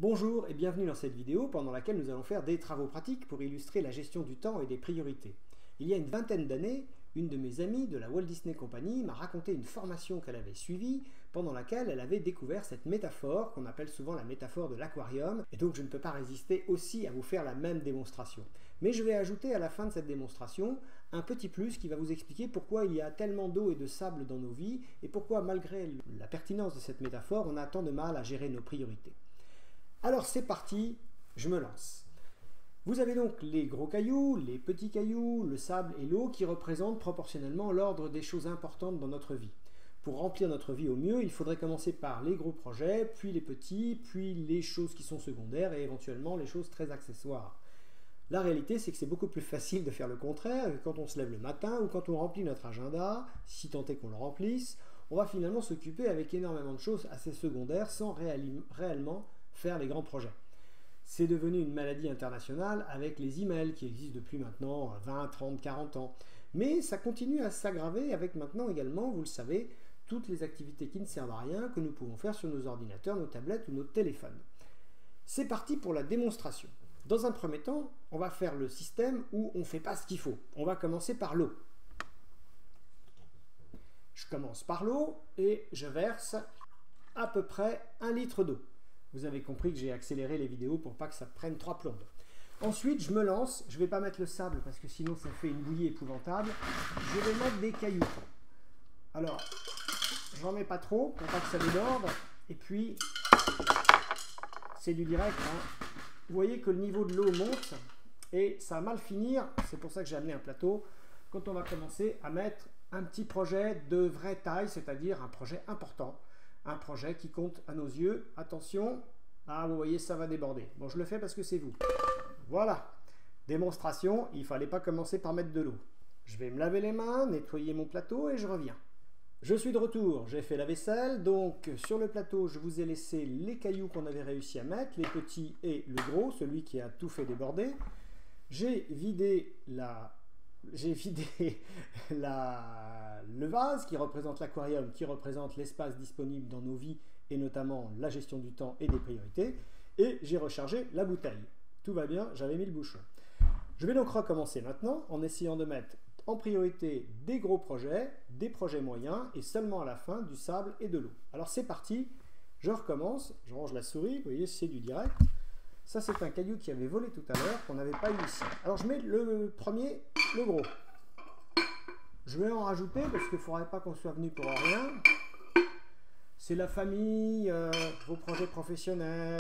Bonjour et bienvenue dans cette vidéo pendant laquelle nous allons faire des travaux pratiques pour illustrer la gestion du temps et des priorités. Il y a une vingtaine d'années, une de mes amies de la Walt Disney Company m'a raconté une formation qu'elle avait suivie pendant laquelle elle avait découvert cette métaphore qu'on appelle souvent la métaphore de l'aquarium, et donc je ne peux pas résister aussi à vous faire la même démonstration. Mais je vais ajouter à la fin de cette démonstration un petit plus qui va vous expliquer pourquoi il y a tellement d'eau et de sable dans nos vies et pourquoi malgré la pertinence de cette métaphore, on a tant de mal à gérer nos priorités. Alors c'est parti, je me lance. Vous avez donc les gros cailloux, les petits cailloux, le sable et l'eau qui représentent proportionnellement l'ordre des choses importantes dans notre vie. Pour remplir notre vie au mieux, il faudrait commencer par les gros projets, puis les petits, puis les choses qui sont secondaires et éventuellement les choses très accessoires. La réalité, c'est que c'est beaucoup plus facile de faire le contraire que quand on se lève le matin ou quand on remplit notre agenda, si tant est qu'on le remplisse, on va finalement s'occuper avec énormément de choses assez secondaires sans réellement faire les grands projets. C'est devenu une maladie internationale avec les emails qui existent depuis maintenant 20, 30, 40 ans. Mais ça continue à s'aggraver avec maintenant également, vous le savez, toutes les activités qui ne servent à rien que nous pouvons faire sur nos ordinateurs, nos tablettes ou nos téléphones. C'est parti pour la démonstration. Dans un premier temps, on va faire le système où on ne fait pas ce qu'il faut. On va commencer par l'eau. Je commence par l'eau et je verse à peu près 1 litre d'eau. Vous avez compris que j'ai accéléré les vidéos pour pas que ça prenne 3 plombes. Ensuite, je me lance. Je ne vais pas mettre le sable parce que sinon ça fait une bouillie épouvantable. Je vais mettre des cailloux. Alors, j'en mets pas trop pour pas que ça déborde. Et puis, c'est du direct. Vous voyez que le niveau de l'eau monte et ça va mal finir. C'est pour ça que j'ai amené un plateau. Quand on va commencer à mettre un petit projet de vraie taille, c'est-à-dire un projet important. Un projet qui compte à nos yeux. Attention, ah vous voyez ça va déborder. Bon je le fais parce que c'est vous. Voilà, démonstration, il ne fallait pas commencer par mettre de l'eau. Je vais me laver les mains, nettoyer mon plateau et je reviens. Je suis de retour, j'ai fait la vaisselle, donc sur le plateau je vous ai laissé les cailloux qu'on avait réussi à mettre, les petits et le gros, celui qui a tout fait déborder. J'ai vidé le vase qui représente l'aquarium, qui représente l'espace disponible dans nos vies et notamment la gestion du temps et des priorités. Et j'ai rechargé la bouteille. Tout va bien, j'avais mis le bouchon. Je vais donc recommencer maintenant en essayant de mettre en priorité des gros projets, des projets moyens et seulement à la fin du sable et de l'eau. Alors c'est parti, je recommence, je range la souris, vous voyez c'est du direct. Ça, c'est un caillou qui avait volé tout à l'heure, qu'on n'avait pas eu ici. Alors, je mets le premier, le gros. Je vais en rajouter parce qu'il ne faudrait pas qu'on soit venu pour rien. C'est la famille, vos projets professionnels,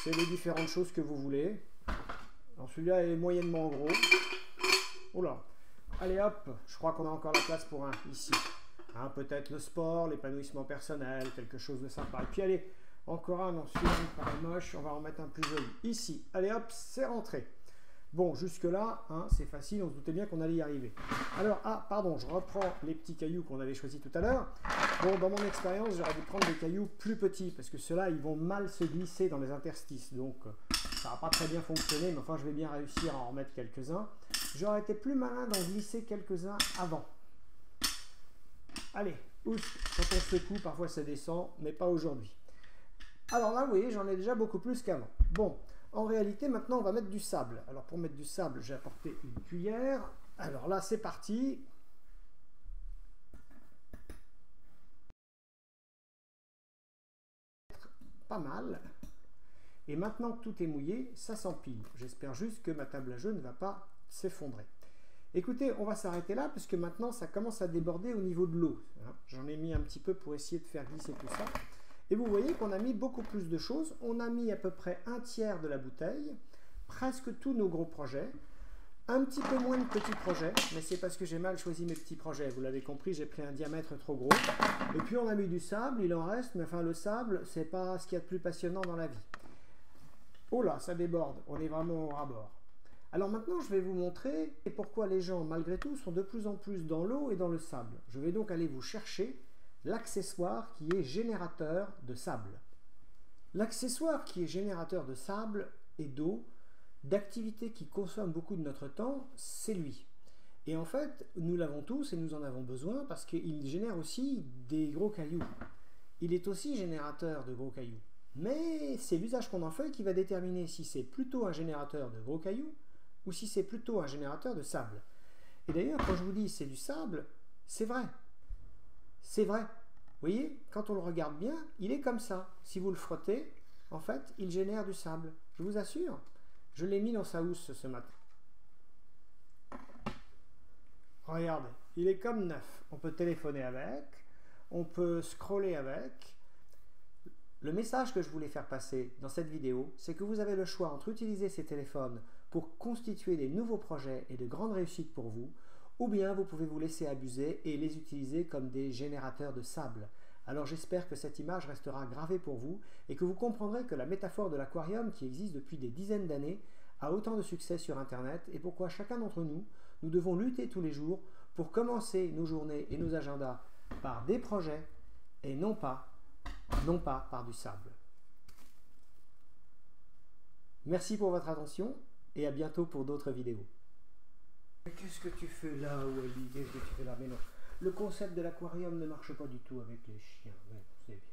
c'est les différentes choses que vous voulez. Alors, celui-là est moyennement gros. Oula. Allez hop, je crois qu'on a encore la place pour un ici. Hein, peut-être le sport, l'épanouissement personnel, quelque chose de sympa. Et puis, allez. Encore un, non, celui-là me paraît moche, on va en mettre un plus joli. Ici, allez hop, c'est rentré. Bon, jusque-là, hein, c'est facile, on se doutait bien qu'on allait y arriver. Alors, ah, pardon, je reprends les petits cailloux qu'on avait choisis tout à l'heure. Bon, dans mon expérience, j'aurais dû prendre des cailloux plus petits, parce que ceux-là, ils vont mal se glisser dans les interstices. Donc, ça va pas très bien fonctionner, mais enfin, je vais bien réussir à en remettre quelques-uns. J'aurais été plus malin d'en glisser quelques-uns avant. Allez, ouf, quand on secoue, parfois ça descend, mais pas aujourd'hui. Alors là, vous voyez, j'en ai déjà beaucoup plus qu'avant. Bon, en réalité, maintenant, on va mettre du sable. Alors, pour mettre du sable, j'ai apporté une cuillère. Alors là, c'est parti. Pas mal. Et maintenant que tout est mouillé, ça s'empile. J'espère juste que ma table à jeu ne va pas s'effondrer. Écoutez, on va s'arrêter là, parce que maintenant, ça commence à déborder au niveau de l'eau. J'en ai mis un petit peu pour essayer de faire glisser tout ça. Et vous voyez qu'on a mis beaucoup plus de choses. On a mis à peu près un tiers de la bouteille, presque tous nos gros projets, un petit peu moins de petits projets, mais c'est parce que j'ai mal choisi mes petits projets. Vous l'avez compris, j'ai pris un diamètre trop gros. Et puis on a mis du sable, il en reste, mais enfin le sable, c'est pas ce qu'il y a de plus passionnant dans la vie. Oh là, ça déborde, on est vraiment au ras-bord. Alors maintenant, je vais vous montrer pourquoi les gens, malgré tout, sont de plus en plus dans l'eau et dans le sable. Je vais donc aller vous chercher l'accessoire qui est générateur de sable. L'accessoire qui est générateur de sable et d'eau, d'activités qui consomment beaucoup de notre temps, c'est lui. Et en fait, nous l'avons tous et nous en avons besoin parce qu'il génère aussi des gros cailloux. Il est aussi générateur de gros cailloux. Mais c'est l'usage qu'on en fait qui va déterminer si c'est plutôt un générateur de gros cailloux ou si c'est plutôt un générateur de sable. Et d'ailleurs, quand je vous dis c'est du sable, c'est vrai. C'est vrai. Vous voyez, quand on le regarde bien, il est comme ça. Si vous le frottez, en fait, il génère du sable. Je vous assure. Je l'ai mis dans sa housse ce matin. Regardez, il est comme neuf. On peut téléphoner avec, on peut scroller avec. Le message que je voulais faire passer dans cette vidéo, c'est que vous avez le choix entre utiliser ces téléphones pour constituer des nouveaux projets et de grandes réussites pour vous, ou bien vous pouvez vous laisser abuser et les utiliser comme des générateurs de sable. Alors j'espère que cette image restera gravée pour vous et que vous comprendrez que la métaphore de l'aquarium qui existe depuis des dizaines d'années a autant de succès sur Internet et pourquoi chacun d'entre nous, nous devons lutter tous les jours pour commencer nos journées et nos agendas par des projets et non pas par du sable. Merci pour votre attention et à bientôt pour d'autres vidéos. Qu'est-ce que tu fais là, Wally? Qu'est-ce que tu fais là? Mais non, le concept de l'aquarium ne marche pas du tout avec les chiens. Ouais, c'est bien.